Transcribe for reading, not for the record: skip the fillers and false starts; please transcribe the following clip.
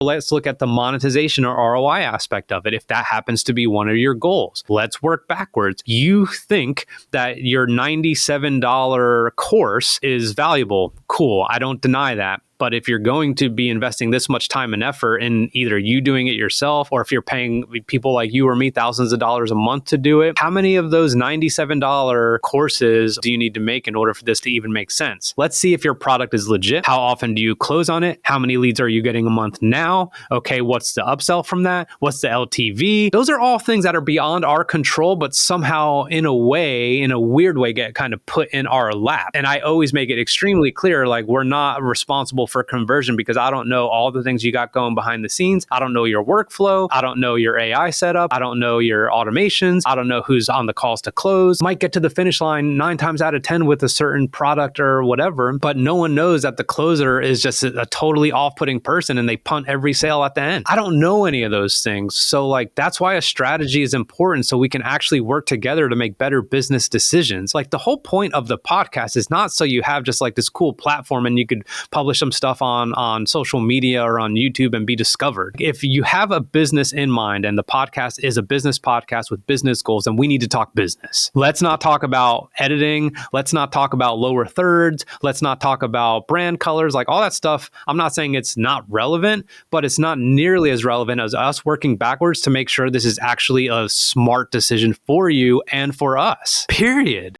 Let's look at the monetization or ROI aspect of it. If that happens to be one of your goals, let's work backwards. You think that your $97 course is valuable. Cool. I don't deny that. But if you're going to be investing this much time and effort in either you doing it yourself, or if you're paying people like you or me thousands of dollars a month to do it, how many of those $97 courses do you need to make in order for this to even make sense? Let's see if your product is legit. How often do you close on it? How many leads are you getting a month now? Okay, what's the upsell from that? What's the LTV? Those are all things that are beyond our control, but somehow in a weird way, get kind of put in our lap. And I always make it extremely clear, like, we're not responsible for conversion because I don't know all the things you got going behind the scenes. I don't know your workflow. I don't know your AI setup. I don't know your automations. I don't know who's on the calls to close. Might get to the finish line 9 times out of 10 with a certain product or whatever, but no one knows that the closer is just a totally off-putting person and they punt every sale at the end. I don't know any of those things. So like, that's why a strategy is important, so we can actually work together to make better business decisions. Like, the whole point of the podcast is not so you have just like this cool platform and you could publish some stuff on social media or on YouTube and be discovered. If you have a business in mind and the podcast is a business podcast with business goals, then we need to talk business. Let's not talk about editing. Let's not talk about lower thirds. Let's not talk about brand colors, like all that stuff. I'm not saying it's not relevant, but it's not nearly as relevant as us working backwards to make sure this is actually a smart decision for you and for us, period.